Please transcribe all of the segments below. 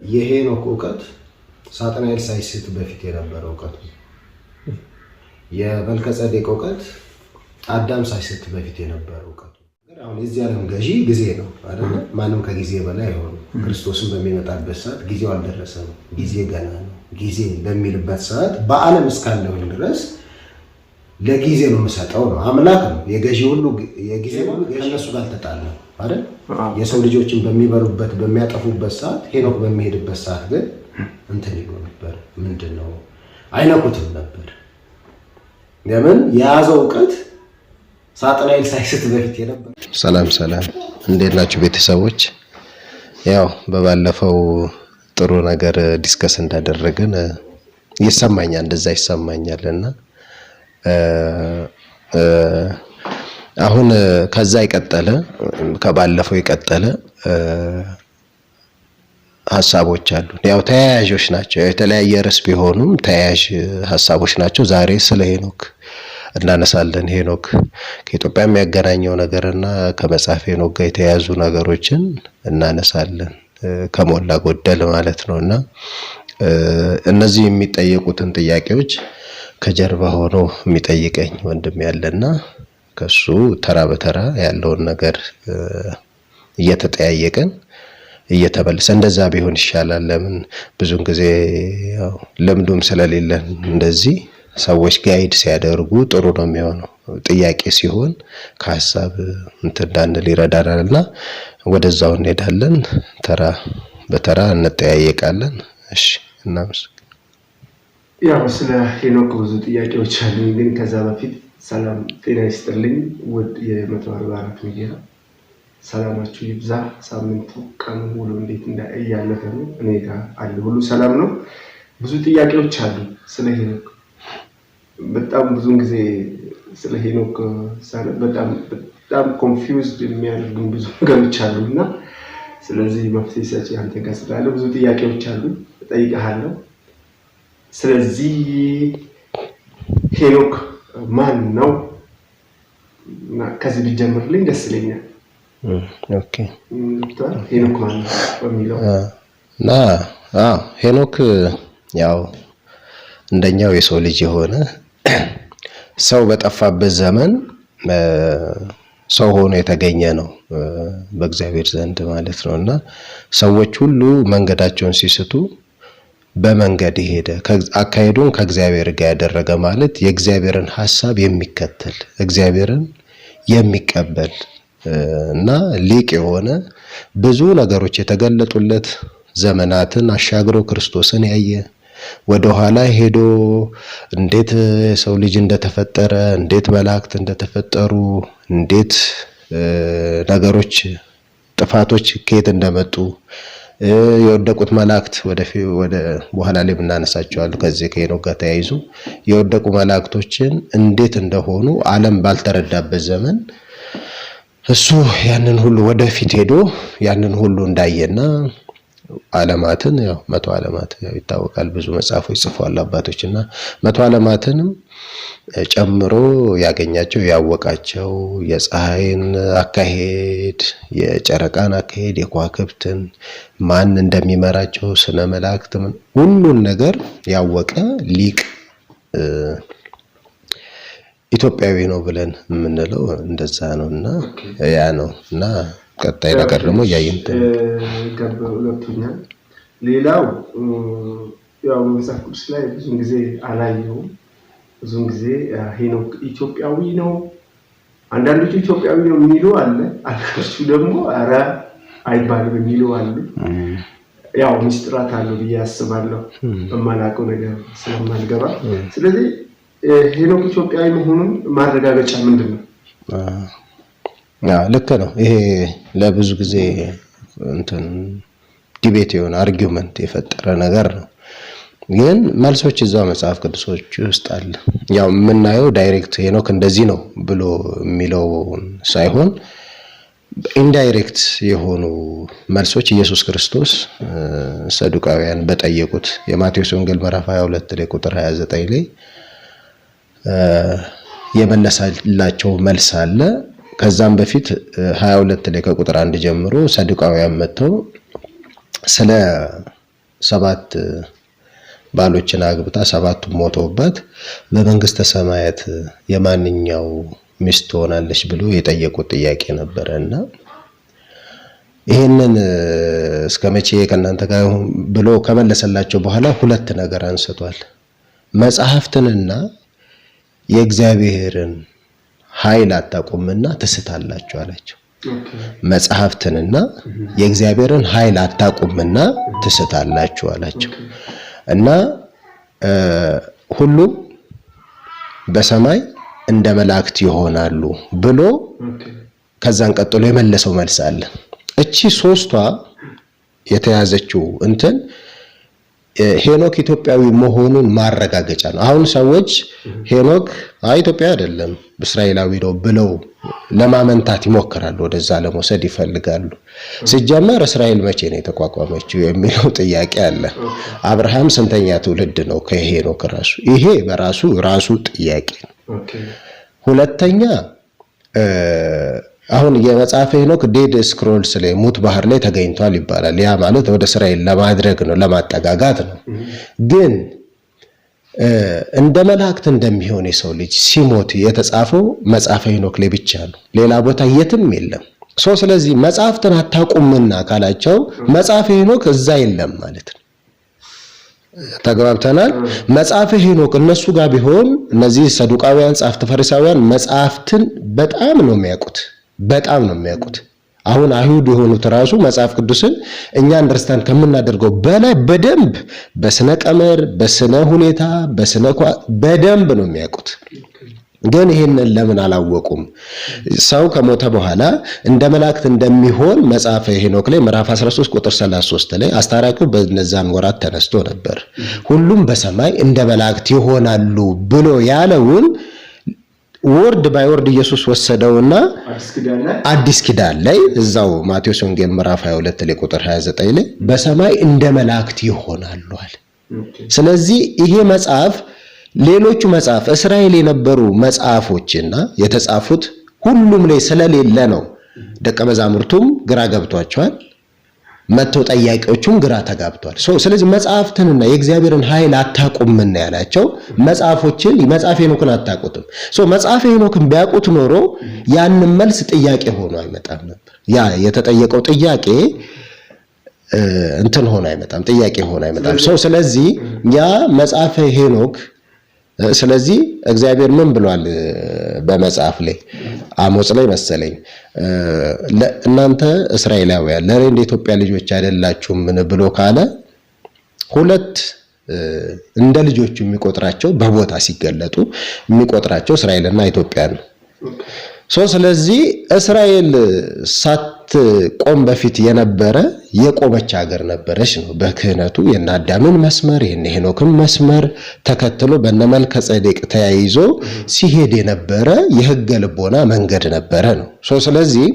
የሄኖክ ዕውቀት ሳጥናኤል ሳይስት በፊት የነበረው ዕውቀት ነው። የመልከጼዴቅ ዕውቀት አዳም ሳይስት በፊት የነበረው ዕውቀት ነው። አሁን የዚህ ዓለም ገዢ ጊዜ ነው አይደል? ማንም ከጊዜ በላይ አይሆንም። ክርስቶስን በሚመጣበት ሰዓት ጊዜው አልደረሰም፣ ጊዜ ገና ነው። ጊዜ በሚልበት ሰዓት በዓለም እስካለሁኝ ድረስ ለጊዜ ነው የምሰጠው ነው። አምላክ ነው የገዢ ሁሉ የጊዜ ሁሉ ከእነሱ ጋር ተጣላ አይደል? የሰው ልጆችን በሚበሩበት በሚያጠፉበት ሰዓት ሄኖክ በሚሄድበት ሰዓት ግን እንትን ይሉ ነበር። ምንድነው አይነኩትም ነበር። ለምን የያዘው ዕውቀት ሳጥናኤል ሳይስት በፊት የነበር። ሰላም እንዴት ናችሁ ቤተሰቦች? ያው በባለፈው ጥሩ ነገር ዲስከስ እንዳደረግን ይሰማኛል፣ እንደዛ ይሰማኛልና አሁን ከዛ ይቀጠለ ከባለፈው ይቀጠለ ሀሳቦች አሉ። ያው ተያያዦች ናቸው። የተለያየ ርዕስ ቢሆኑም ተያያዥ ሀሳቦች ናቸው። ዛሬ ስለ ሄኖክ እናነሳለን። ሄኖክ ከኢትዮጵያ የሚያገናኘው ነገርና ከመጽሐፍ ሄኖክ ጋር የተያያዙ ነገሮችን እናነሳለን ከሞላ ጎደል ማለት ነውና እነዚህ የሚጠየቁትን ጥያቄዎች ከጀርባ ሆኖ የሚጠይቀኝ ወንድም ያለና ከሱ ተራ በተራ ያለውን ነገር እየተጠያየቀን እየተበለሰ እንደዛ ቢሆን ይሻላል። ለምን ብዙን ጊዜ ያው ልምዱም ስለሌለን እንደዚህ ሰዎች ጋይድ ሲያደርጉ ጥሩ ነው የሚሆነው። ጥያቄ ሲሆን ከሐሳብ እንዳንል ይረዳናልና ወደዛው እንሄዳለን። ተራ በተራ እንጠያየቃለን። እሺ እናመሰግናለን። ያው ስለ ሄኖክ ብዙ ጥያቄዎች አሉ፣ ግን ከዛ በፊት ሰላም ጤና ይስጥልኝ ውድ የ144 ሚዲያ ሰላማችሁ ይብዛ። ሳምንቱ ቀኑ ሙሉ እንዴት እያለፈ ነው? እኔ ጋር አለ ሁሉ ሰላም ነው። ብዙ ጥያቄዎች አሉ ስለ ሄኖክ። በጣም ብዙ ጊዜ ስለ ሄኖክ በጣም ኮንፊውዝድ የሚያደርጉ ብዙ ነገሮች አሉና ስለዚህ መፍትሄ ሰጪ አንተ ጋር ስላለ ብዙ ጥያቄዎች አሉ፣ እጠይቅሃለሁ። ስለዚህ ሄኖክ ማን ነው? ከዚህ ቢጀምርልኝ ደስ ይለኛል። ኦኬ ሄኖክ ማን ነው በሚለው ሄኖክ ያው እንደኛው የሰው ልጅ የሆነ ሰው በጠፋበት ዘመን ሰው ሆኖ የተገኘ ነው በእግዚአብሔር ዘንድ ማለት ነውና ሰዎች ሁሉ መንገዳቸውን ሲስቱ በመንገድ ሄደ አካሄዱን ከእግዚአብሔር ጋር ያደረገ ማለት የእግዚአብሔርን ሐሳብ የሚከተል እግዚአብሔርን የሚቀበል እና ሊቅ የሆነ ብዙ ነገሮች የተገለጡለት ዘመናትን አሻግሮ ክርስቶስን ያየ ወደ ኋላ ሄዶ እንዴት ሰው ልጅ እንደተፈጠረ እንዴት መላእክት እንደተፈጠሩ እንዴት ነገሮች ጥፋቶች ከየት እንደመጡ የወደቁት መላእክት ወደ በኋላ ላይ እናነሳቸዋለን። ከዚህ ከሄኖክ ጋር ተያይዞ የወደቁ መላእክቶችን እንዴት እንደሆኑ ዓለም ባልተረዳበት ዘመን እሱ ያንን ሁሉ ወደፊት ሄዶ ያንን ሁሉ እንዳየና ዓለማትን ያው 100 ዓለማት ይታወቃል፣ ብዙ መጽሐፎች ጽፈዋል አባቶችና 100 ዓለማትንም ጨምሮ ያገኛቸው ያወቃቸው የፀሐይን አካሄድ የጨረቃን አካሄድ የከዋክብትን ማን እንደሚመራቸው ስነ መላእክት ሁሉን ነገር ያወቀ ሊቅ ኢትዮጵያዊ ነው ብለን የምንለው እንደዛ ነውና ያ ነውና ቀጣይ ነገር ደግሞ ያይንተ ገብቶኛል። ሌላው ያው መጽሐፍ ቅዱስ ላይ ብዙ ጊዜ አላየውም። ብዙ ጊዜ ሄኖክ ኢትዮጵያዊ ነው፣ አንዳንዶቹ ኢትዮጵያዊ ነው የሚሉ አለ፣ አንዳንዶቹ ደግሞ ኧረ አይባልም የሚሉ አሉ። ያው ምስጢራት አሉ ብዬ አስባለሁ በማላውቀው ነገር ስለማልገባ። ስለዚህ ሄኖክ ኢትዮጵያዊ መሆኑን ማረጋገጫ ምንድነው? ልክ ነው። ይሄ ለብዙ ጊዜ ዲቤት የሆነ አርጊውመንት የፈጠረ ነገር ነው። ግን መልሶች እዛው መጽሐፍ ቅዱሶች ውስጥ አለ። ያው የምናየው ዳይሬክት ሄኖክ እንደዚህ ነው ብሎ የሚለው ሳይሆን ኢንዳይሬክት የሆኑ መልሶች ኢየሱስ ክርስቶስ ሰዱቃውያን በጠየቁት የማቴዎስ ወንጌል ምዕራፍ 22 ላይ ቁጥር 29 ላይ የመለሰላቸው መልስ አለ። ከዛም በፊት 22 ላይ ከቁጥር 1 ጀምሮ ሰዱቃውያን መጥተው ስለ 7 ባሎችን አግብታ 7ቱ ሞተውባት በመንግስተ ሰማያት የማንኛው ሚስት ትሆናለች ብሎ የጠየቁት ጥያቄ ነበርና ይሄንን እስከመቼ ከናንተ ጋር ብሎ ከመለሰላቸው በኋላ 2 ነገር አንስቷል። መጽሐፍትንና የእግዚአብሔርን ኃይል አታውቁምና ትስታላችሁ አላቸው። መጽሐፍትንና የእግዚአብሔርን ኃይል አታውቁምና ትስታላችሁ አላቸው። እና ሁሉም በሰማይ እንደ መላእክት ይሆናሉ ብሎ ከዛን ቀጥሎ የመለሰው መልስ አለ። እቺ 3ቷ የተያዘችው እንትን ሄኖክ ኢትዮጵያዊ መሆኑን ማረጋገጫ ነው። አሁን ሰዎች ሄኖክ ኢትዮጵያ አይደለም እስራኤላዊ ነው ብለው ለማመንታት ይሞክራሉ፣ ወደዛ ለመውሰድ ይፈልጋሉ። ሲጀመር እስራኤል መቼ ነው የተቋቋመችው የሚለው ጥያቄ አለ። አብርሃም ስንተኛ ትውልድ ነው ከሄኖክ ራሱ? ይሄ በራሱ ጥያቄ ነው። ሁለተኛ አሁን የመጽሐፈ ሄኖክ ዴድ ስክሮልስ ላይ ሙት ባህር ላይ ተገኝቷል ይባላል። ያ ማለት ወደ እስራኤል ለማድረግ ነው፣ ለማጠጋጋት ነው። ግን እንደ መላእክት እንደሚሆን የሰው ልጅ ሲሞት የተጻፈው መጽሐፈ ሄኖክ ላይ ብቻ ነው፣ ሌላ ቦታ የትም የለም። ስለዚህ መጽሐፍትን አታውቁምና ካላቸው መጽሐፈ ሄኖክ እዛ የለም ማለት ነው። ተግባብተናል። መጽሐፈ ሄኖክ እነሱ ጋር ቢሆን እነዚህ ሰዱቃውያን ጻፍት ፈሪሳውያን መጽሐፍትን በጣም ነው የሚያውቁት። አሁን አይሁድ የሆኑት ራሱ መጽሐፍ ቅዱስን እኛ አንደርስታንድ ከምናደርገው በላይ በደንብ በስነ ቀመር፣ በስነ ሁኔታ፣ በደንብ ነው የሚያውቁት። ግን ይሄንን ለምን አላወቁም? ሰው ከሞተ በኋላ እንደ መላእክት እንደሚሆን መጽሐፈ ሄኖክ ላይ ምዕራፍ 13 ቁጥር 33 ላይ አስታራቂው በነዛን ወራት ተነስቶ ነበር፣ ሁሉም በሰማይ እንደ መላእክት ይሆናሉ ብሎ ያለውን ወርድ ባይ ወርድ ኢየሱስ ወሰደውና አዲስ ኪዳን ላይ እዛው ማቴዎስ ወንጌል ምዕራፍ 22 ላይ ቁጥር 29 ላይ በሰማይ እንደ መላእክት ይሆናሉ አለ። ስለዚህ ይሄ መጽሐፍ ሌሎቹ መጽሐፍ እስራኤል የነበሩ መጽሐፎችና የተጻፉት ሁሉም ላይ ስለሌለ ነው ደቀ መዛሙርቱም ግራ ገብቷቸዋል፣ መተው ጠያቂዎቹም ግራ ተጋብቷል። ስለዚህ መጽሐፍትንና የእግዚአብሔርን ኃይል አታውቁምና ያላቸው መጽሐፎችን መጽሐፈ ሄኖክን አታውቁትም። መጽሐፈ ሄኖክን ቢያውቁት ኖሮ ያንን መልስ ጥያቄ ሆኖ አይመጣም ነበር። ያ የተጠየቀው ጥያቄ እንትን ሆኖ አይመጣም፣ ጥያቄ ሆኖ አይመጣም። ስለዚህ ያ መጽሐፈ ሄኖክ ስለዚህ እግዚአብሔር ምን ብሏል በመጽሐፍ ላይ አሞጽ ላይ መሰለኝ እናንተ እስራኤላውያን ለኔ እንደ ኢትዮጵያ ልጆች አይደላችሁም ምን ብሎ ካለ 2 እንደ ልጆቹ የሚቆጥራቸው በቦታ ሲገለጡ የሚቆጥራቸው እስራኤልና ኢትዮጵያ ነው። ስለዚህ እስራኤል ሳትቆም በፊት የነበረ የቆመች ሀገር ነበረች ነው። በክህነቱ የነ አዳምን መስመር የነ ሄኖክን መስመር ተከትሎ በነመልከ ጼዴቅ ተያይዞ ሲሄድ የነበረ የሕገ ልቦና መንገድ ነበረ ነው። ስለዚህ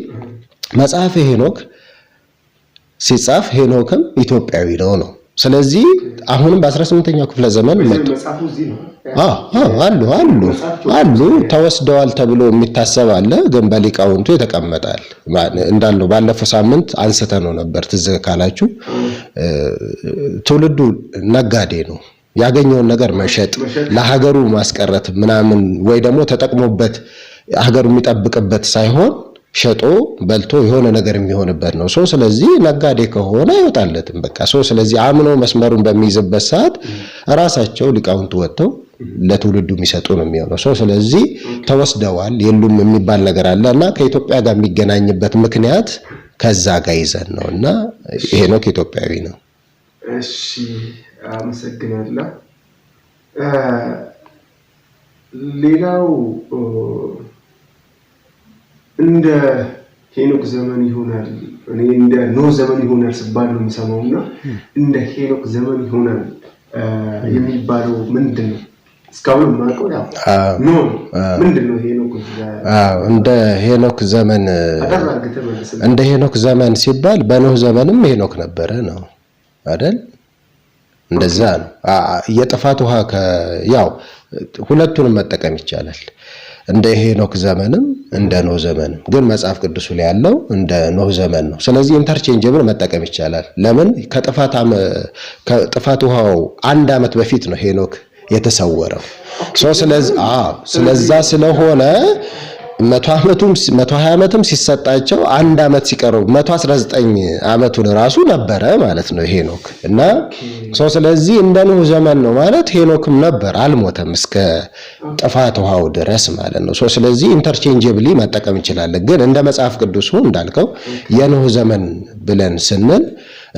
መጽሐፈ ሄኖክ ሲጻፍ ሄኖክም ኢትዮጵያዊ ነው። ስለዚህ አሁንም በ18ኛው ክፍለ ዘመን አሉ ተወስደዋል ተብሎ የሚታሰብ አለ፣ ግን በሊቃውንቱ የተቀመጣል እንዳልነው ባለፈው ሳምንት አንስተነው ነበር። ትዝ ካላችሁ ትውልዱ ነጋዴ ነው። ያገኘውን ነገር መሸጥ ለሀገሩ ማስቀረት ምናምን ወይ ደግሞ ተጠቅሞበት ሀገሩ የሚጠብቅበት ሳይሆን ሸጦ በልቶ የሆነ ነገር የሚሆንበት ነው። ስለዚህ ነጋዴ ከሆነ አይወጣለትም በቃ። ስለዚህ አምኖ መስመሩን በሚይዝበት ሰዓት ራሳቸው ሊቃውንቱ ወጥተው ለትውልዱ የሚሰጡ ነው የሚሆነው። ስለዚህ ተወስደዋል የሉም የሚባል ነገር አለና ከኢትዮጵያ ጋር የሚገናኝበት ምክንያት ከዛ ጋር ይዘን ነውና ሄኖክ ኢትዮጵያዊ ነው። እሺ አመሰግናለሁ። ሌላው እንደ ሄኖክ ዘመን ይሆናል፣ እኔ እንደ ኖህ ዘመን ይሆናል ሲባል ነው የምሰማውና እንደ ሄኖክ ዘመን ይሆናል የሚባለው ምንድነው? እስካሁን ማቀው ያው ኖህ ምንድነው ሄኖክ? እንደ ሄኖክ ዘመን እንደ ሄኖክ ዘመን ሲባል በኖህ ዘመንም ሄኖክ ነበረ ነው አይደል? እንደዛ ነው። የጥፋት ውሃ ያው ሁለቱንም መጠቀም ይቻላል። እንደ ሄኖክ ዘመንም እንደ ኖህ ዘመንም ግን መጽሐፍ ቅዱስ ላይ ያለው እንደ ኖህ ዘመን ነው። ስለዚህ ኢንተርቼንጀብል መጠቀም ይቻላል። ለምን ከጥፋት ውሃው 1 ዓመት በፊት ነው ሄኖክ የተሰወረው። ስለዛ ስለሆነ 120 ዓመትም ሲሰጣቸው 1 ዓመት ሲቀረው 119 ዓመቱን ራሱ ነበረ ማለት ነው ሄኖክ እና ስለዚህ እንደ ኖህ ዘመን ነው ማለት ሄኖክም ነበር አልሞተም እስከ ጥፋት ውሃው ድረስ ማለት ነው። ስለዚህ ኢንተርቼንጀብሊ መጠቀም እንችላለን። ግን እንደ መጽሐፍ ቅዱስ እንዳልከው የኖህ ዘመን ብለን ስንል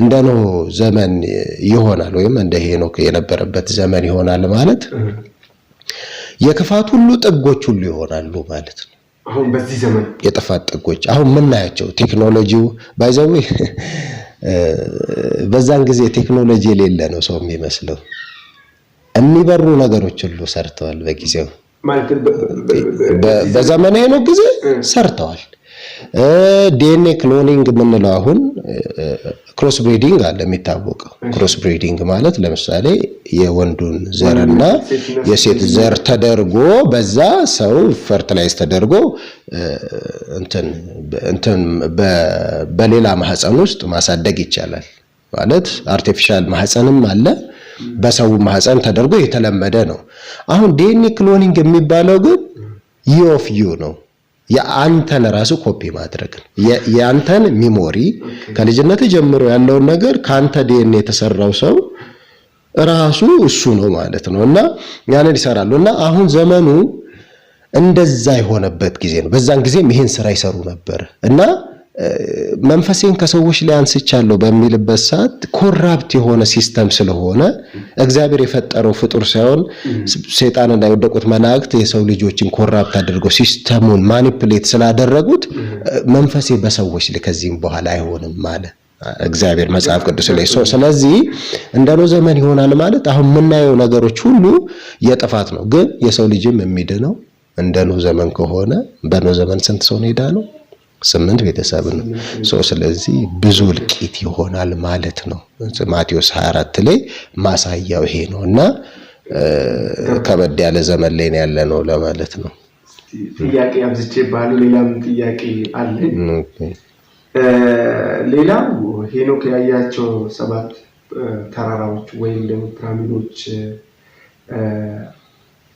እንደ ኖህ ዘመን ይሆናል ወይም እንደ ሄኖክ የነበረበት ዘመን ይሆናል ማለት የክፋት ሁሉ ጥጎች ሁሉ ይሆናሉ ማለት ነው። አሁን በዚህ ዘመን የጥፋት ጥጎች አሁን ምናያቸው ቴክኖሎጂው ባይዘው በዛን ጊዜ ቴክኖሎጂ የሌለ ነው ሰው የሚመስለው። የሚበሩ ነገሮች ሁሉ ሰርተዋል በጊዜው ማለት በዘመናዊ ነው ጊዜ ሰርተዋል። ዲኤንኤ ክሎኒንግ ምንለው አሁን ክሮስ ብሪዲንግ አለ የሚታወቀው። ክሮስ ብሪዲንግ ማለት ለምሳሌ የወንዱን ዘርና የሴት ዘር ተደርጎ በዛ ሰው ፈርቲላይዝ ተደርጎ እንትን በሌላ ማህፀን ውስጥ ማሳደግ ይቻላል ማለት አርቲፊሻል ማህፀንም አለ በሰው ማህፀን ተደርጎ የተለመደ ነው። አሁን ዲኤንኤ ክሎኒንግ የሚባለው ግን ዩ ነው። የአንተን ራሱ ኮፒ ማድረግ የአንተን ሚሞሪ ከልጅነት ጀምሮ ያለውን ነገር ካንተ ዲኤንኤ የተሰራው ሰው ራሱ እሱ ነው ማለት ነው እና ያንን ይሰራሉ እና አሁን ዘመኑ እንደዛ የሆነበት ጊዜ ነው። በዛን ጊዜም ይሄን ስራ ይሰሩ ነበር እና መንፈሴን ከሰዎች ላይ አንስቻለሁ በሚልበት ሰዓት ኮራፕት የሆነ ሲስተም ስለሆነ እግዚአብሔር የፈጠረው ፍጡር ሳይሆን ሰይጣንና የወደቁት መላእክት የሰው ልጆችን ኮራፕት አድርገው ሲስተሙን ማኒፑሌት ስላደረጉት መንፈሴ በሰዎች ላይ ከዚህም በኋላ አይሆንም ማለት እግዚአብሔር መጽሐፍ ቅዱስ ላይ ስለዚህ እንደ ኖህ ዘመን ይሆናል ማለት አሁን የምናየው ነገሮች ሁሉ የጥፋት ነው። ግን የሰው ልጅም የሚድነው እንደ ኖህ ዘመን ከሆነ በኖህ ዘመን ስንት ሰው ነው የዳነው? 8 ቤተሰብ ነው። ስለዚህ ብዙ እልቂት ይሆናል ማለት ነው። ማቴዎስ 24 ላይ ማሳያው ይሄ ነውና ከበድ ያለ ዘመን ላይ ያለ ነው ለማለት ነው። ጥያቄ አብዝቼ ባሉ ሌላም ጥያቄ አለ። ሌላው ሄኖክ ያያቸው 7 ተራራዎች ወይም ደግሞ ፒራሚዶች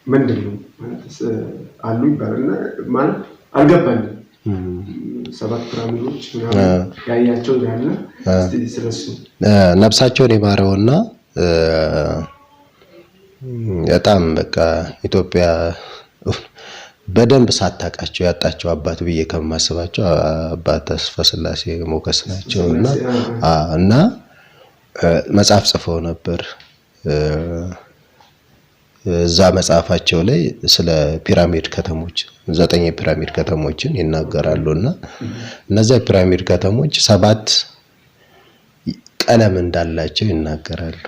ምንድነው ማለት አሉ ይባላልና ማለት አልገባኝም። 7 ፒራሚዶች ያያቸው ያለ እስቲ ስለሱ ነፍሳቸውን ይማረውና በጣም በቃ ኢትዮጵያ በደንብ ሳታቃቸው ያጣቸው አባት ብዬ ከማስባቸው አባት ተስፋ ስላሴ ሞገስ ናቸውና እና መጽሐፍ ጽፈው ነበር። እዛ መጽሐፋቸው ላይ ስለ ፒራሚድ ከተሞች 9 የፒራሚድ ከተሞችን ይናገራሉና እነዛ ፒራሚድ ከተሞች 7 ቀለም እንዳላቸው ይናገራሉ።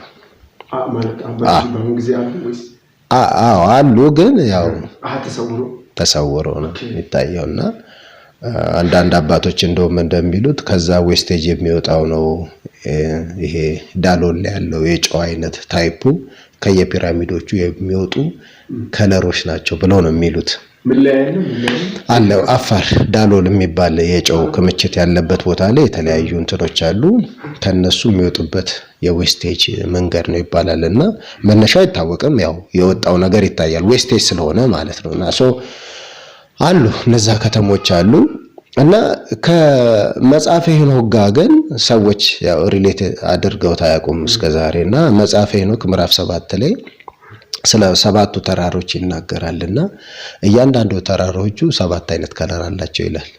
ማለት አሁን ጊዜ አሉ ወይስ አሉ ግን ያው ተሰውሮ ነው የሚታየውና አንዳንድ አባቶች እንደሚሉት ከዛ ዌስቴጅ የሚወጣው ነው ይሄ ዳሎል ላይ ያለው የጨው አይነት ታይፑ ከየፒራሚዶቹ የሚወጡ ከለሮች ናቸው ብለው ነው የሚሉት። ምን ላይ አለው አፋር ዳሎል የሚባል የጨው ክምችት ያለበት ቦታ ላይ የተለያዩ እንትኖች አሉ። ከነሱ የሚወጡበት የዌስቴጅ መንገድ ነው ይባላልና መነሻው አይታወቅም። ያው የወጣው ነገር ይታያል ዌስቴጅ ስለሆነ ማለት ነውና አሉ እነዛ ከተሞች አሉ። እና ከመጽሐፈ ሄኖክ ጋር ግን ሰዎች ያው ሪሌት አድርገው ታያቁም እስከዛሬና መጽሐፈ ሄኖክ ምዕራፍ 7 ላይ ስለ 7ቱ ተራሮች ይናገራልና እያንዳንዱ ተራሮቹ 7 አይነት ከለር አላቸው ይላል።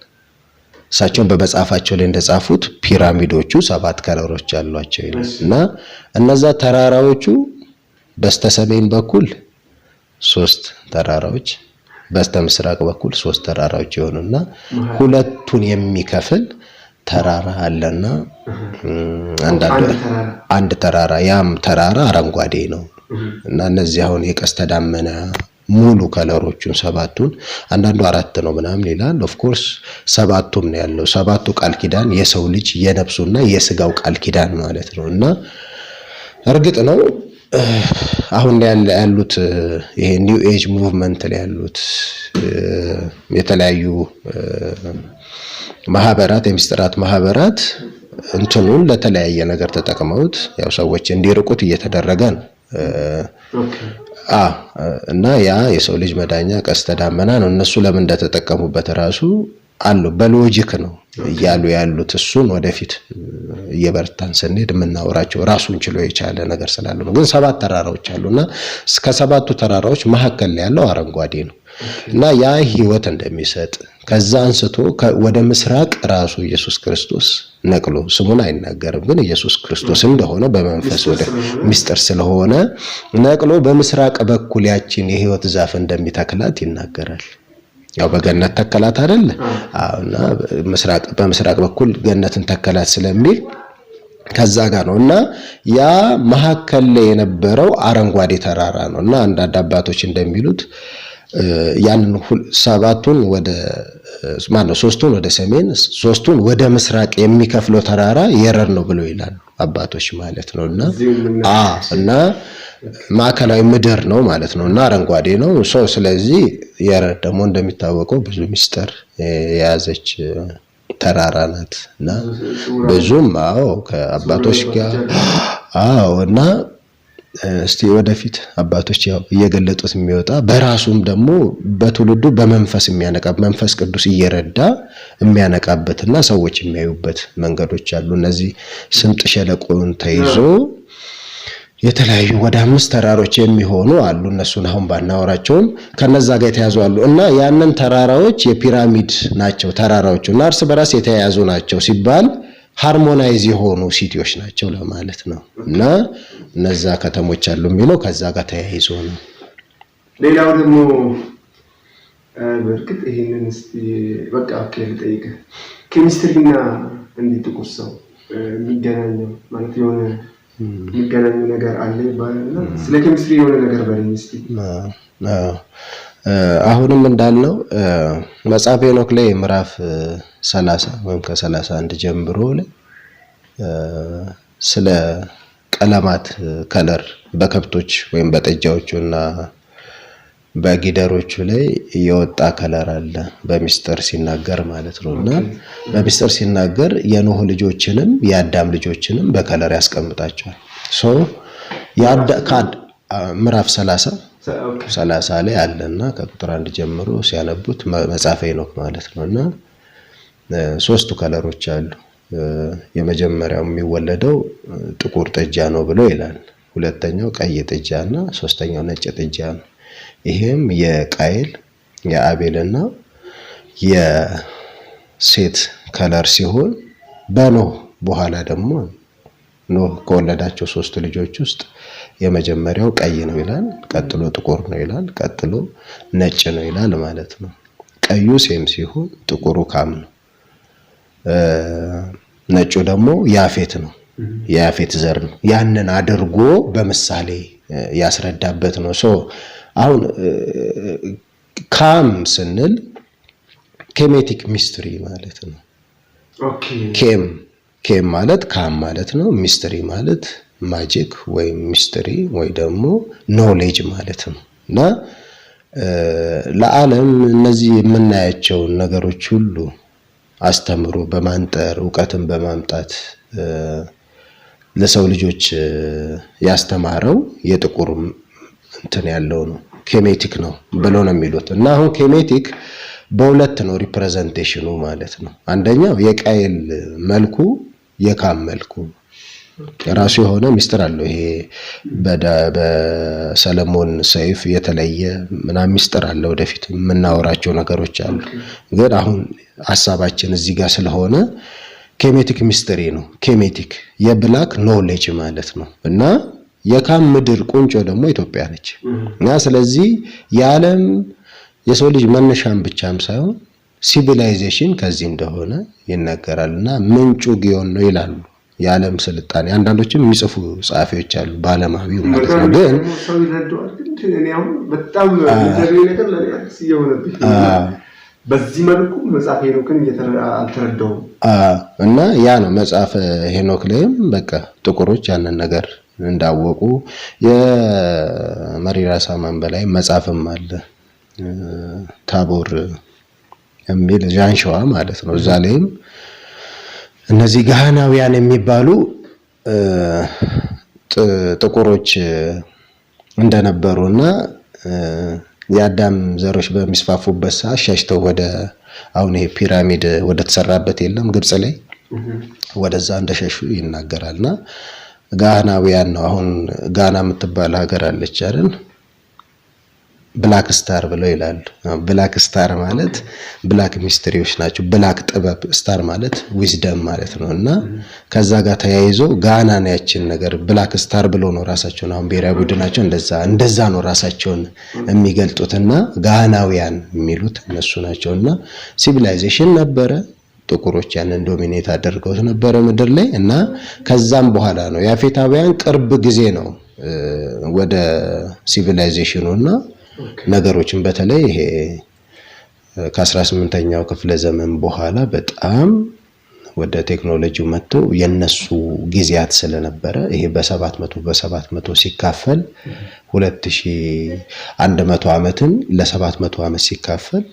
እሳቸውን በመጽሐፋቸው ላይ እንደጻፉት ፒራሚዶቹ 7 ከለሮች አሏቸው ይላል። እና እነዛ ተራራዎቹ በስተሰሜን በኩል 3 ተራራዎች በስተምስራቅ በኩል 3 ተራራዎች ይሆኑና ሁለቱን የሚከፍል ተራራ አለና አንድ ተራራ ያም ተራራ አረንጓዴ ነው። እና እነዚህ አሁን የቀስተ ደመና ሙሉ ከለሮቹን 7ቱን አንዳንዱ 4 ነው ምናምን ይላል። ኦፍ ኮርስ 7ቱም ነው ያለው። 7ቱ ቃል ኪዳን የሰው ልጅ የነፍሱና የስጋው ቃል ኪዳን ማለት ነው። እና እርግጥ ነው አሁን ያሉት ይሄ ኒው ኤጅ ሙቭመንት ላይ ያሉት የተለያዩ ማህበራት የምስጢራት ማህበራት እንትኑን ለተለያየ ነገር ተጠቅመውት ያው ሰዎች እንዲርቁት እየተደረገ ነው። እና ያ የሰው ልጅ መዳኛ ቀስተ ዳመና ነው። እነሱ ለምን እንደተጠቀሙበት ራሱ አሉ በሎጂክ ነው እያሉ ያሉት። እሱን ወደፊት እየበረታን ስንሄድ የምናወራቸው ራሱን ችሎ የቻለ ነገር ስላለ ነው። ግን 7 ተራራዎች አሉና እስከ 7ቱ ተራራዎች መካከል ያለው አረንጓዴ ነው እና ያ ህይወት እንደሚሰጥ ከዛ አንስቶ ወደ ምስራቅ ራሱ ኢየሱስ ክርስቶስ ነቅሎ ስሙን አይናገርም፣ ግን ኢየሱስ ክርስቶስ እንደሆነ በመንፈስ ወደ ምስጢር ስለሆነ ነቅሎ በምስራቅ በኩል ያችን የህይወት ዛፍ እንደሚተክላት ይናገራል። ያው በገነት ተከላት አይደል? አውና በምስራቅ በኩል ገነትን ተከላት ስለሚል ከዛ ጋር ነውና ያ መሐከል ላይ የነበረው አረንጓዴ ተራራ ነውና አንዳንድ አባቶች እንደሚሉት ያንን 7ቱን ወደ ማነው 3ቱን ወደ ሰሜን 3ቱን ወደ ምስራቅ የሚከፍለው ተራራ የረር ነው ብለው ይላሉ አባቶች ማለት ነውና እና ማዕከላዊ ምድር ነው ማለት ነውና አረንጓዴ ነው። ስለዚህ የረር ደግሞ እንደሚታወቀው ብዙ ምስጢር የያዘች ተራራ ናትና ብዙም ከአባቶች ጋር እና እስቲ ወደፊት አባቶች ያው እየገለጡት የሚወጣ በራሱም ደግሞ በትውልዱ በመንፈስ የሚያነቃ መንፈስ ቅዱስ እየረዳ የሚያነቃበትና ሰዎች የሚያዩበት መንገዶች አሉ። እነዚህ ስምጥ ሸለቆን ተይዞ የተለያዩ ወደ 5 ተራሮች የሚሆኑ አሉ። እነሱን አሁን ባናወራቸውም ከነዛ ጋር የተያዙ አሉ እና ያንን ተራራዎች የፒራሚድ ናቸው ተራራዎቹ እና እርስ በራስ የተያያዙ ናቸው ሲባል ሃርሞናይዝ የሆኑ ሲቲዎች ናቸው ለማለት ነው። እና እነዛ ከተሞች አሉ የሚለው ከዛ ጋር ተያይዞ ነው። ሌላው ደግሞ በርግጥ ይሄንን እስቲ በቃ ልጠይቅ ኬሚስትሪና እንዴት ጥቁር ሰው የሚገናኘው ማለት የሆነ የሚገናኙ ነገር አለ ይባላልና ስለ ኬሚስትሪ የሆነ ነገር በለኝ እስቲ። አሁንም እንዳልነው መጽሐፈ ሄኖክ ላይ ምዕራፍ 30 ወይም ከ31 ጀምሮ ላይ ስለ ቀለማት ከለር በከብቶች ወይም በጥጃዎቹና በጊደሮቹ ላይ የወጣ ከለር አለ በሚስጥር ሲናገር ማለት ነውና በሚስጥር ሲናገር የኖህ ልጆችንም የአዳም ልጆችንም በከለር ያስቀምጣቸዋል። ምዕራፍ 30 ላይ አለና ከቁጥር 1 ጀምሮ ሲያነቡት መጽሐፈ ሄኖክ ማለት ነውና 3ቱ ከለሮች አሉ። የመጀመሪያው የሚወለደው ጥቁር ጥጃ ነው ብሎ ይላል። ሁለተኛው ቀይ ጥጃና ሶስተኛው ነጭ ጥጃ ነው። ይሄም የቃየል የአቤልና የሴት ከለር ሲሆን በኖህ በኋላ ደግሞ ኖህ ከወለዳቸው 3 ልጆች ውስጥ የመጀመሪያው ቀይ ነው ይላል፣ ቀጥሎ ጥቁር ነው ይላል፣ ቀጥሎ ነጭ ነው ይላል ማለት ነው። ቀዩ ሴም ሲሆን ጥቁሩ ካም ነው፣ ነጩ ደግሞ ያፌት ነው፣ የያፌት ዘር ነው። ያንን አድርጎ በምሳሌ ያስረዳበት ነው። አሁን ካም ስንል ኬሜቲክ ሚስትሪ ማለት ነው። ኬም ማለት ካም ማለት ነው። ሚስትሪ ማለት ማጂክ ወይም ሚስትሪ ወይ ደግሞ ኖሌጅ ማለት ነው። እና ለዓለም እነዚህ የምናያቸው ነገሮች ሁሉ አስተምሮ በማንጠር ዕውቀትን በማምጣት ለሰው ልጆች ያስተማረው የጥቁር እንትን ያለው ነው፣ ኬሜቲክ ነው ብሎ ነው የሚሉት። እና አሁን ኬሜቲክ በሁለት ነው ሪፕሬዘንቴሽኑ ማለት ነው። አንደኛው የቃየል መልኩ የካም መልኩ ራሱ የሆነ ሚስጥር አለው። ይሄ በሰለሞን ሰይፍ የተለየ ምናምን ሚስጥር አለ። ወደፊት የምናወራቸው ነገሮች አሉ። ግን አሁን ሐሳባችን እዚህ ጋር ስለሆነ ኬሜቲክ ሚስትሪ ነው። ኬሜቲክ የብላክ ኖሌጅ ማለት ነው። እና የካም ምድር ቁንጮ ደግሞ ኢትዮጵያ ነች። እና ስለዚህ የዓለም የሰው ልጅ መነሻም ብቻም ሳይሆን ሲቪላይዜሽን ከዚህ እንደሆነ ይነገራልና ምንጩ ጊዮን ነው ይላሉ። የዓለም ስልጣኔ አንዳንዶችም የሚጽፉ ጸሐፊዎች አሉ ባለማዊው ማለት ነው። ግን ሰው ይረዳዋል። ግን እኔ አሁን በጣም ለዚህ ነገር ለኔ ሲየሆነብኝ በዚህ መልኩ መጽሐፈ ሄኖክን አልተረዳውም። እና ያ ነው መጽሐፈ ሄኖክ ላይም በቃ ጥቁሮች ያንን ነገር እንዳወቁ የመሪራ ሳማን በላይ መጽሐፍም አለ ታቦር የሚል ዣንሸዋ ማለት ነው። እዛ ላይም እነዚህ ገሃናውያን የሚባሉ ጥቁሮች እንደነበሩና የአዳም ዘሮች በሚስፋፉበት ሰዓት ሸሽተው ወደ አሁን ይሄ ፒራሚድ ወደ ተሰራበት የለም ግብጽ ላይ ወደዛ እንደሸሹ ይናገራልና ጋናውያን ነው። አሁን ጋና የምትባል ሀገር አለች አይደል? ብላክ ስታር ብለው ይላሉ። ብላክ ስታር ማለት ብላክ ሚስትሪዎች ናቸው። ብላክ ጥበብ፣ ስታር ማለት ዊዝደም ማለት ነው። እና ከዛ ጋር ተያይዞ ጋና ነው ያችን ነገር ብላክ ስታር ብለው ነው ራሳቸውን አሁን ብሔራዊ ቡድናቸው እንደዛ ነው ራሳቸውን የሚገልጡትና ጋናውያን የሚሉት እነሱ ናቸውና ሲቪላይዜሽን ነበረ። ጥቁሮች ያንን ዶሚኔት አድርገውት ነበረ ምድር ላይ እና ከዛም በኋላ ነው ያፌታውያን ቅርብ ጊዜ ነው ወደ ሲቪላይዜሽኑና ነገሮችን በተለይ ይሄ ከ18ኛው ክፍለ ዘመን በኋላ በጣም ወደ ቴክኖሎጂው መጥቶ የነሱ ጊዜያት ስለነበረ ይሄ በ700 ሲካፈል 2100 ዓመትን ለ700 ዓመት ሲካፈል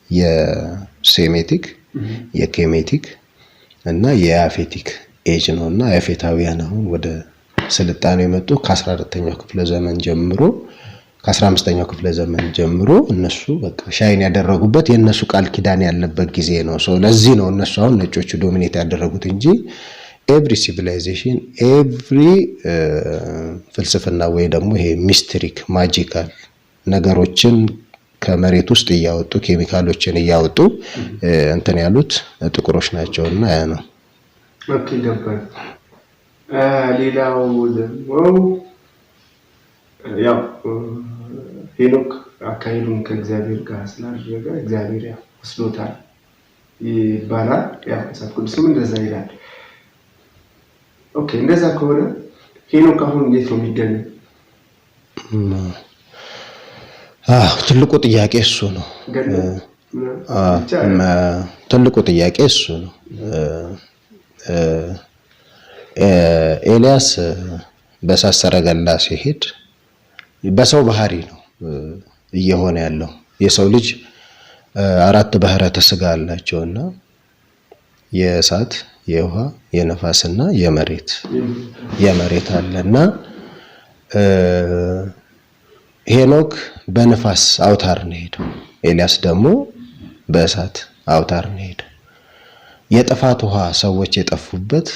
የሴሜቲክ የኬሜቲክ እና የያፌቲክ ኤጅ ነውና ያፌታውያን አሁን ወደ ስልጣኔ የመጡ ከ14ኛው ክፍለ ዘመን ጀምሮ ከ15ኛው ክፍለ ዘመን ጀምሮ እነሱ በቃ ሻይን ያደረጉበት የነሱ ቃል ኪዳን ያለበት ጊዜ ነው። ለዚህ ነው እነሱ አሁን ነጮቹ ዶሚኔት ያደረጉት እንጂ ኤቭሪ ሲቪላይዜሽን ኤቭሪ ፍልስፍና ወይ ደግሞ ይሄ ሚስቲሪክ ማጂካል ነገሮችን ከመሬት ውስጥ እያወጡ ኬሚካሎችን እያወጡ እንትን ያሉት ጥቁሮች ናቸውና ያ ነው። ኦኬ ገባኝ። ሌላው ደግሞ ያው ሄኖክ አካሄዱን ከእግዚአብሔር ጋር ስላደረገ እግዚአብሔር ያው ወስዶታል ይባላል። ያው መጽሐፍ ቅዱስም እንደዛ ይላል። ኦኬ እንደዛ ከሆነ ሄኖክ አሁን እንዴት ነው የሚገኘው? ትልቁ ጥያቄ እሱ ነው። ትልቁ ጥያቄ እሱ ነው። ኤልያስ በእሳት ሰረገላ ሲሄድ በሰው ባህሪ ነው እየሆነ ያለው። የሰው ልጅ 4 ባህሪያተ ሥጋ አላቸውና የእሳት፣ የውሃ፣ የነፋስና የመሬት አለና ሄኖክ በነፋስ አውታር ነው ሄደው፣ ኤልያስ ደግሞ በእሳት አውታር ነው ሄደው። የጥፋት ውሃ ሰዎች የጠፉበት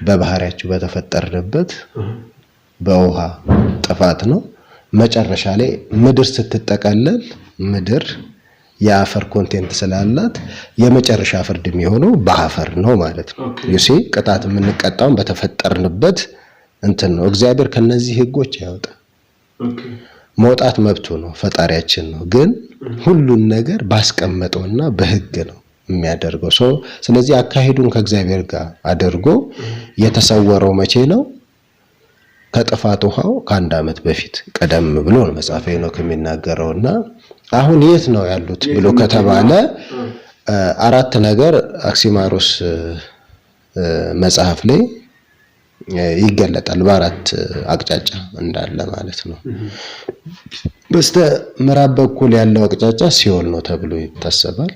በባህሪያቸው በተፈጠረበት በውሃ ጥፋት ነው። መጨረሻ ላይ ምድር ስትጠቀለል ምድር የአፈር ኮንቴንት ስላላት የመጨረሻ ፍርድ የሚሆነው በአፈር ነው ማለት ነው። ዩሲ ቅጣት የምንቀጣው በተፈጠርንበት እንትን ነው። እግዚአብሔር ከነዚህ ህጎች ያወጣ መውጣት መብቱ ነው፣ ፈጣሪያችን ነው። ግን ሁሉን ነገር ባስቀመጠውና በህግ ነው የሚያደርገው ሰው። ስለዚህ አካሄዱን ከእግዚአብሔር ጋር አድርጎ የተሰወረው መቼ ነው? ከጥፋት ውሃው ከ1 ዓመት በፊት ቀደም ብሎ ነው መጽሐፈ ሄኖክ የሚናገረውና አሁን የት ነው ያሉት ብሎ ከተባለ 4 ነገር አክሲማሮስ መጽሐፍ ላይ ይገለጣል። በ4 አቅጣጫ እንዳለ ማለት ነው። በስተ ምዕራብ በኩል ያለው አቅጣጫ ሲኦል ነው ተብሎ ይታሰባል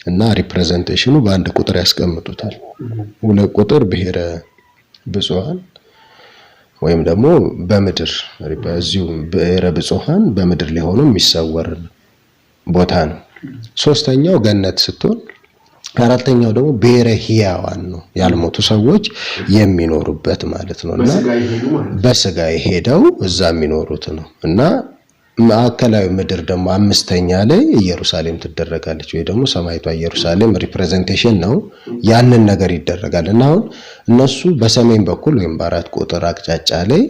እና ሪፕሬዘንቴሽኑ በ1 ቁጥር ያስቀምጡታል። 2 ቁጥር ብሔረ ብፁዓን ወይም ደግሞ በምድር በዚሁ ብሔረ ብፁዓን በምድር ላይ ሆኖ የሚሰወር ቦታ ነው። 3ኛው ገነት ስትሆን 4ኛው ደግሞ ብሔረ ሕያዋን ነው፣ ያልሞቱ ሰዎች የሚኖሩበት ማለት ነውና በስጋ ሄደው እዛ የሚኖሩት ነው እና ማዕከላዊ ምድር ደግሞ 5ኛ ላይ ኢየሩሳሌም ትደረጋለች ወይ ደግሞ ሰማይቷ ኢየሩሳሌም ሪፕሬዘንቴሽን ነው። ያንን ነገር ይደረጋል እና አሁን እነሱ በሰሜን በኩል ወይም በ4 ቁጥር አቅጣጫ ላይ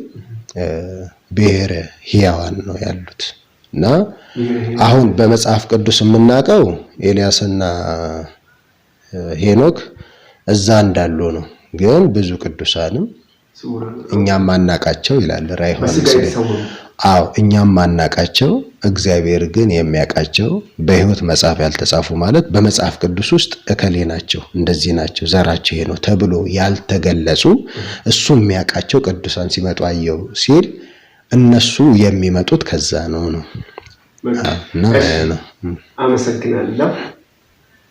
ብሔረ ሕያዋን ነው ያሉት እና አሁን በመጽሐፍ ቅዱስ የምናውቀው ኤልያስና ሄኖክ እዛ እንዳሉ ነው። ግን ብዙ ቅዱሳንም እኛም ማናቃቸው ይላል ራዕይ ዮሐንስ ላይ አዎ እኛም ማናቃቸው እግዚአብሔር ግን የሚያቃቸው በሕይወት መጽሐፍ ያልተጻፉ ማለት በመጽሐፍ ቅዱስ ውስጥ እከሌ ናቸው እንደዚህ ናቸው ዘራቸው ይሄ ነው ተብሎ ያልተገለጹ እሱ የሚያቃቸው ቅዱሳን ሲመጡ አየው ሲል እነሱ የሚመጡት ከዛ ነው። አመሰግናለሁ።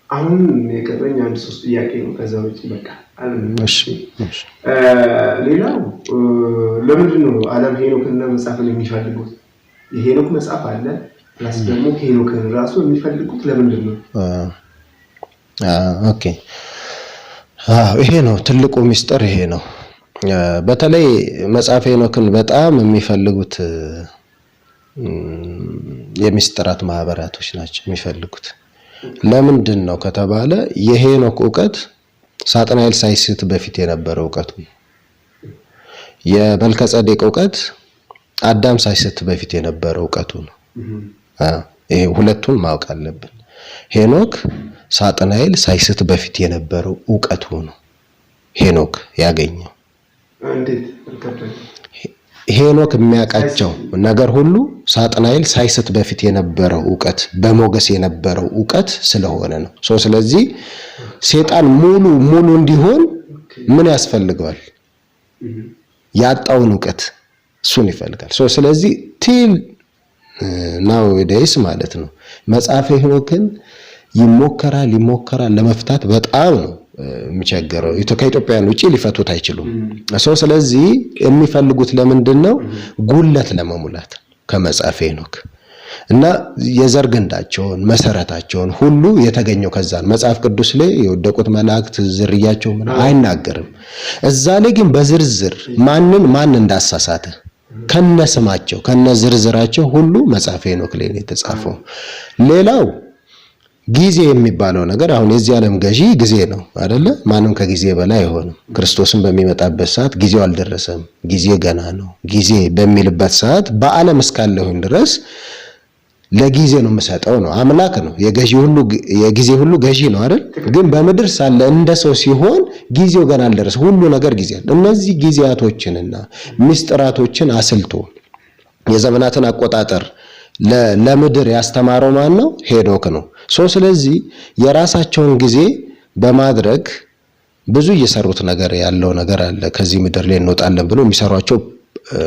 አሁን የቀረኝ አንድ 3 ጥያቄ ነው። ከዛ ውጪ በቃ እሺ ሌላው ለምንድን ነው ዓለም ሄኖክና መጽሐፍን የሚፈልጉት? የሄኖክ መጽሐፍ አለ ፕላስ ደግሞ ሄኖክን ራሱ የሚፈልጉት ለምንድን ነው? ኦኬ ይሄ ነው ትልቁ ሚስጥር ይሄ ነው። በተለይ መጽሐፍ ሄኖክን በጣም የሚፈልጉት የሚስጥራት ማህበራቶች ናቸው የሚፈልጉት። ለምንድን ነው ከተባለ የሄኖክ ዕውቀት ሳጥናኤል ሳይስት በፊት የነበረው ዕውቀቱ፣ የመልከጼዴቅ ዕውቀት አዳም ሳይስት በፊት የነበረው ዕውቀቱ ነው። ይሄ ሁለቱን ማወቅ አለብን። ሄኖክ ሳጥናኤል ሳይስት በፊት የነበረው ዕውቀቱ ነው ሄኖክ ያገኘው። ሄኖክ የሚያቃቸው ነገር ሁሉ ሳጥናኤል ሳይስት በፊት የነበረው ዕውቀት በሞገስ የነበረው ዕውቀት ስለሆነ ነው። ስለዚህ ሴጣን ሙሉ እንዲሆን ምን ያስፈልገዋል? ያጣውን ዕውቀት እሱን ይፈልጋል። ስለዚህ ቲል ናውዴይስ ማለት ነው መጽሐፈ ሄኖክን ይሞከራል ለመፍታት በጣም ነው የሚቸገረው። ከኢትዮጵያውያን ውጪ ሊፈቱት አይችሉም። ስለዚህ የሚፈልጉት ለምንድነው? ጉለት ለመሙላት ከመጽሐፈ ሄኖክ እና የዘር ግንዳቸውን መሰረታቸውን ሁሉ የተገኘው ከዛ ነው። መጽሐፍ ቅዱስ ላይ የወደቁት መላእክት ዝርያቸው ምን አይናገርም። እዛ ላይ ግን በዝርዝር ማን እንዳሳሳተ ከነስማቸው ከነዝርዝራቸው ሁሉ መጽሐፈ ሄኖክ ላይ ነው የተጻፈው። ሌላው ጊዜ የሚባለው ነገር አሁን የዚህ ዓለም ገዢ ጊዜ ነው አይደለ? ማንም ከጊዜ በላይ አይሆንም። ክርስቶስን በሚመጣበት ሰዓት ጊዜው አልደረሰም፣ ጊዜ ገና ነው። ጊዜ በሚልበት ሰዓት በዓለም እስካለሁኝ ድረስ ለጊዜ ነው የምሰጠው ነው። አምላክ ነው የጊዜ ሁሉ ገዢ ነው አይደል? ግን በምድር ሳለ እንደ ሰው ሲሆን ጊዜው ገና አልደረሰም። ሁሉ ነገር ጊዜ አለ። እነዚህ ጊዜያቶችንና ምስጢራቶችን አስልቶ የዘመናትን አቆጣጠር ለምድር ያስተማረው ማን ነው? ሄኖክ ነው። ስለዚህ የራሳቸውን ጊዜ በማድረግ ብዙ እየሰሩት ነገር ያለው ነገር አለ። ከዚህ ምድር ላይ እንወጣለን ብሎ የሚሰሯቸው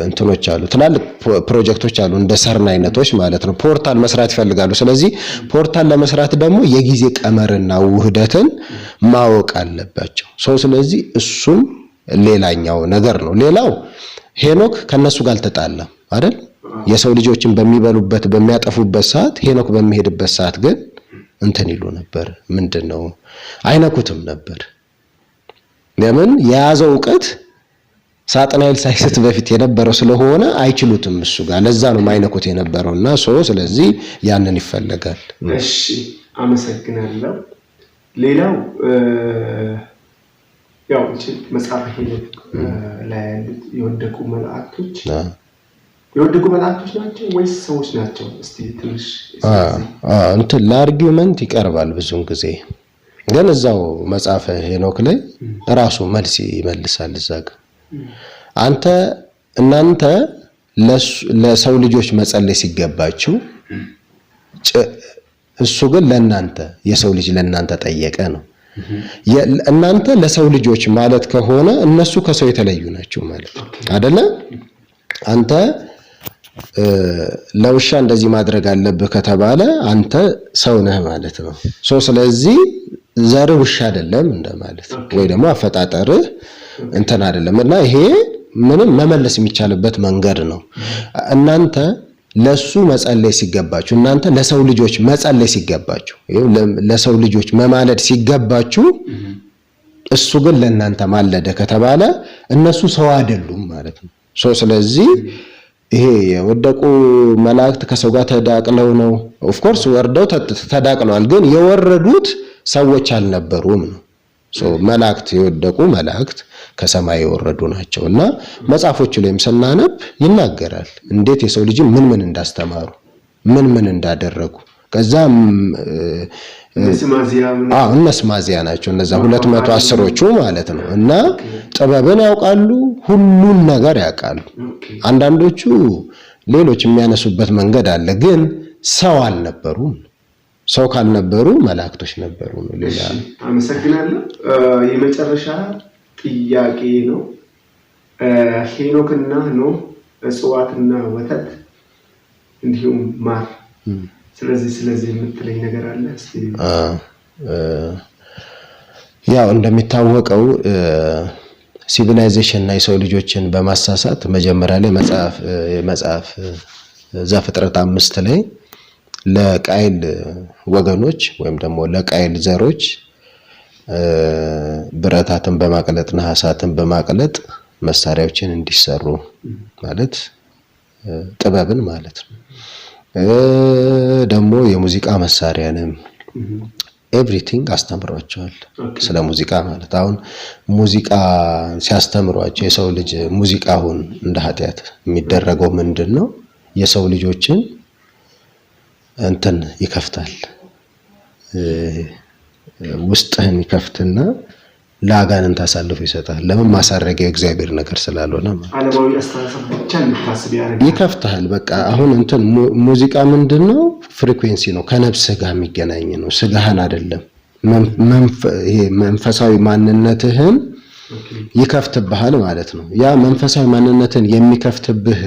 እንትኖች አሉ፣ ትላልቅ ፕሮጀክቶች አሉ፣ እንደ ሰርን አይነቶች ማለት ነው። ፖርታል መስራት ይፈልጋሉ። ስለዚህ ፖርታል ለመስራት ደግሞ የጊዜ ቀመርና ውህደትን ማወቅ አለባቸው። ስለዚህ እሱም ሌላኛው ነገር ነው። ሌላው ሄኖክ ከነሱ ጋር አልተጣላም አይደል? የሰው ልጆችን በሚበሉበት በሚያጠፉበት ሰዓት ሄኖክ በሚሄድበት ሰዓት ግን እንትን ይሉ ነበር። ምንድነው? አይነኩትም ነበር። ለምን? የያዘው ዕውቀት ሳጥናኤል ሳይስት በፊት የነበረው ስለሆነ አይችሉትም እሱ ጋር። ለዛ ነው ማይነኩት የነበረውና ስለዚህ ያንን ይፈልጋል። እሺ አመሰግናለሁ። ሌላው ያው መጽሐፈ ሄኖክ ላይ ያሉት የወደቁ መላእክቶች ናቸው ወይስ ሰዎች ናቸው? እስቲ ትንሽ እንትን ለአርጊውመንት ይቀርባል ብዙን ጊዜ፣ ግን እዛው መጽሐፈ ሄኖክ ላይ ራሱ መልስ ይመልሳል። እዛ ጋር እናንተ ለሰው ልጆች መጸለይ ሲገባችሁ እሱ ግን ለእናንተ የሰው ልጅ ለእናንተ ጠየቀ ነው። እናንተ ለሰው ልጆች ማለት ከሆነ እነሱ ከሰው የተለዩ ናቸው ማለት አይደለ? አንተ ለውሻ እንደዚህ ማድረግ አለብህ ከተባለ አንተ ሰው ነህ ማለት ነው። ስለዚህ ዘርህ ውሻ አይደለም እንደማለት ወይ ደግሞ አፈጣጠርህ እንትን አይደለም። እና ይሄ ምንም መመለስ የሚቻልበት መንገድ ነው። እናንተ ለሱ መጸለይ ሲገባችሁ፣ እናንተ ለሰው ልጆች መጸለይ ሲገባችሁ፣ ለሰው ልጆች መማለድ ሲገባችሁ እሱ ግን ለእናንተ ማለደ ከተባለ እነሱ ሰው አይደሉም ማለት ነው። ስለዚህ ይሄ የወደቁ መላእክት ከሰው ጋር ተዳቅለው ነው። ኦፍ ኮርስ ወርደው ተዳቅለዋል፣ ግን የወረዱት ሰዎች አልነበሩም ነው። መላእክት የወደቁ መላእክት ከሰማይ የወረዱ ናቸውና መጽሐፎቹ ላይም ስናነብ ይናገራል እንዴት የሰው ልጅ ምን እንዳስተማሩ ምን እንዳደረጉ። ከዛም እነስማዚያ ናቸው እነዛ 210ዎቹ ማለት ነው። እና ጥበብን ያውቃሉ፣ ሁሉን ነገር ያውቃሉ። አንዳንዶቹ ሌሎች የሚያነሱበት መንገድ አለ። ግን ሰው አልነበሩም። ሰው ካልነበሩ መላእክቶች ነበሩ ነው። ሌላ አመሰግናለሁ። የመጨረሻ ጥያቄ ነው። ሄኖክና ኖህ እጽዋትና ወተት እንዲሁም ማር፣ ስለዚህ የምትለኝ ነገር አለ? እስቲ ያው እንደሚታወቀው ሲቪላይዜሽን እና የሰው ልጆችን በማሳሳት መጀመሪያ ላይ መጽሐፍ ዘፍጥረት 5 ላይ ለቃይል ወገኖች ወይም ደግሞ ለቃይል ዘሮች ብረታትን በማቅለጥ ነሐሳትን በማቅለጥ መሳሪያዎችን እንዲሰሩ ማለት ጥበብን ማለት ነው። ደግሞ የሙዚቃ መሳሪያንም ኤቭሪቲንግ አስተምሯቸዋል። ስለ ሙዚቃ ማለት አሁን ሙዚቃ ሲያስተምሯቸው የሰው ልጅ ሙዚቃውን እንደ ኃጢአት የሚደረገው ምንድነው? የሰው ልጆችን እንትን ይከፍታል፣ ውስጥህን ይከፍትና ለአጋንንት አሳልፎ ይሰጣል። ለምን? ማሳረጊያው እግዚአብሔር ነገር ስላልሆነ ዓለማዊ አስተሳሰብ ብቻ እንድታስብ ያደርጋል፣ ይከፍታል። በቃ አሁን እንትን ሙዚቃ ምንድነው? ፍሪኩዌንሲ ነው፣ ከነፍስህ ጋር የሚገናኝ ነው፣ ስጋህን አይደለም። ይሄ መንፈሳዊ ማንነትህን ይከፍትብሃል ማለት ነው። ያ መንፈሳዊ ማንነትን የሚከፍትብህ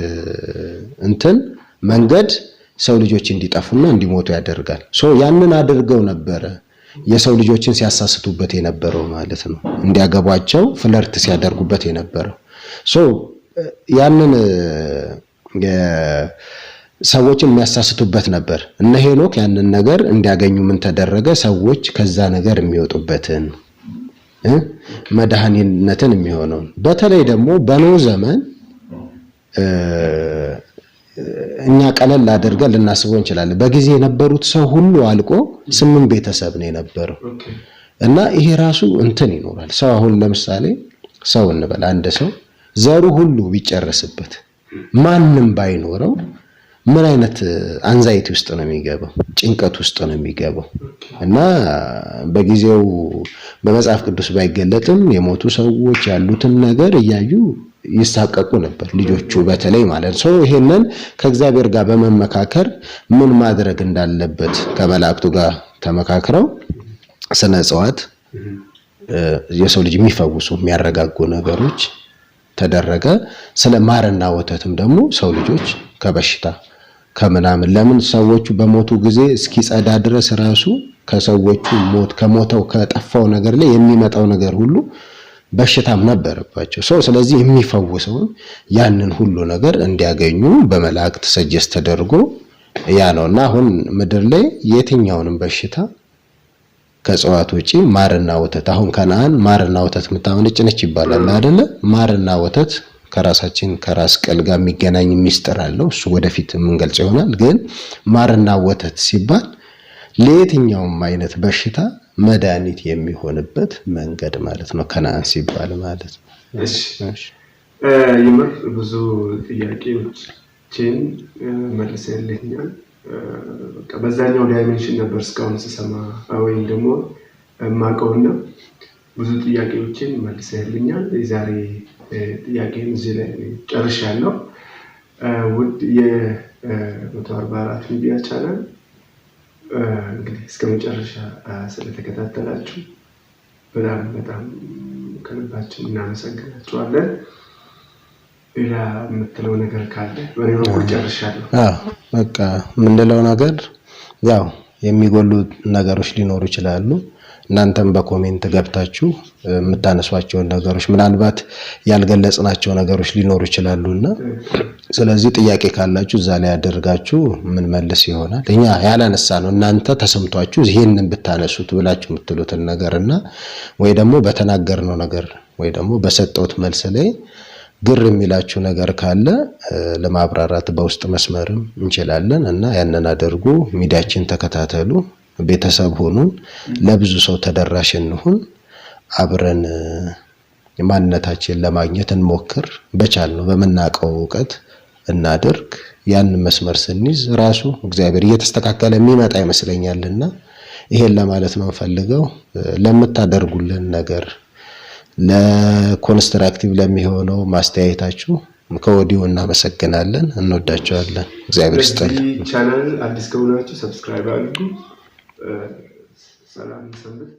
እንትን መንገድ ሰው ልጆች እንዲጠፉና እንዲሞቱ ያደርጋል። ያንን አድርገው ነበረ የሰው ልጆችን ሲያሳስቱበት የነበረው ማለት ነው። እንዲያገቧቸው ፍለርት ሲያደርጉበት የነበረው ያንን ሰዎችን የሚያሳስቱበት ነበር። እነ ሄኖክ ያንን ነገር እንዲያገኙ ምን ተደረገ? ሰዎች ከዛ ነገር የሚወጡበትን መድኃኒትነትን የሚሆነው በተለይ ደግሞ በኖህ ዘመን እኛ ቀለል አድርገን ልናስበው እንችላለን። በጊዜ የነበሩት ሰው ሁሉ አልቆ 8 ቤተሰብ ነው የነበረው እና ይሄ ራሱ እንትን ይኖራል። ሰው አሁን ለምሳሌ ሰው እንበል አንድ ሰው ዘሩ ሁሉ ቢጨርስበት ማንም ባይኖረው ምን አይነት አንዛይቲ ውስጥ ነው የሚገባው? ጭንቀት ውስጥ ነው የሚገባው። እና በጊዜው በመጽሐፍ ቅዱስ ባይገለጥም የሞቱ ሰዎች ያሉትን ነገር እያዩ ይሳቀቁ ነበር፣ ልጆቹ በተለይ ማለት ነው። ይሄንን ከእግዚአብሔር ጋር በመመካከር ምን ማድረግ እንዳለበት ከመላእክቱ ጋር ተመካክረው ስነ እጽዋት የሰው ልጅ የሚፈውሱ የሚያረጋጉ ነገሮች ተደረገ። ስለ ማርና ወተትም ደግሞ ሰው ልጆች ከበሽታ ከምናምን ለምን ሰዎቹ በሞቱ ጊዜ እስኪጸዳ ድረስ ራሱ ከሰዎቹ ሞት ከሞተው ከጠፋው ነገር ላይ የሚመጣው ነገር ሁሉ በሽታም ነበረባቸው። ስለዚህ የሚፈውሰውን ያንን ሁሉ ነገር እንዲያገኙ በመላእክት ሰጀስት ተደርጎ ያ ነውና አሁን ምድር ላይ የትኛውንም በሽታ ከእጽዋት ውጪ ማርና ወተት አሁን ከነአን ማርና ወተት የምታመነጭ ነች ይባላል አይደለ? ማርና ወተት ከራሳችን ከራስ ቅል ጋር የሚገናኝ ሚስጥር አለው። እሱ ወደፊት የምንገልጽ ይሆናል። ግን ማርና ወተት ሲባል ለየትኛውም አይነት በሽታ መድኃኒት የሚሆንበት መንገድ ማለት ነው፣ ከነአን ሲባል ማለት ነው። እሺ የምር ብዙ ጥያቄዎችን መልሰልኛል። በቃ በዛኛው ዳይሜንሽን ነበር እስካሁን ስሰማ ወይም ደግሞ ማቀውና ብዙ ጥያቄዎችን መልሰልኛል። የዛሬ ጥያቄን እዚህ ላይ ጨርሻለሁ። ውድ የ144 ሚዲያ ቻናል እንግዲህ እስከ መጨረሻ ስለተከታተላችሁ በጣም ከልባችን እናመሰግናችኋለን። ሌላ የምትለው ነገር ካለ በኔ በኩል ጨርሻለሁ። በቃ የምንለው ነገር ያው የሚጎሉ ነገሮች ሊኖሩ ይችላሉ። እናንተም በኮሜንት ገብታችሁ የምታነሷቸውን ነገሮች ምናልባት ያልገለጽናቸው ነገሮች ሊኖሩ ይችላሉና ስለዚህ ጥያቄ ካላችሁ እዛ ላይ ያደርጋችሁ ምን መልስ ይሆናል። እኛ ያላነሳ ነው እናንተ ተሰምቷችሁ ይሄንን ብታነሱት ብላችሁ የምትሉትን ነገርና ወይ ደግሞ በተናገርነው ነገር ወይ ደግሞ በሰጠውት መልስ ላይ ግር የሚላችሁ ነገር ካለ ለማብራራት በውስጥ መስመርም እንችላለን እና ያንን አድርጉ። ሚዲያችን ተከታተሉ፣ ቤተሰብ ሁኑን፣ ለብዙ ሰው ተደራሽ እንሁን፣ አብረን ማንነታችንን ለማግኘት እንሞክር። በቻልነው በመናቀው ዕውቀት እናድርግ። ያን መስመር ስንይዝ ራሱ እግዚአብሔር እየተስተካከለ የሚመጣ ይመስለኛልና ይሄን ለማለት ነው ፈልገው። ለምታደርጉልን ነገር ለኮንስትራክቲቭ ለሚሆነው ማስተያየታችሁ ከወዲሁ እናመሰግናለን። እንወዳቸዋለን። እግዚአብሔር ይስጥልን። ቻናል አዲስ ከሆናችሁ ሰብስክራይብ አድርጉ። ሰላም ሰንብት።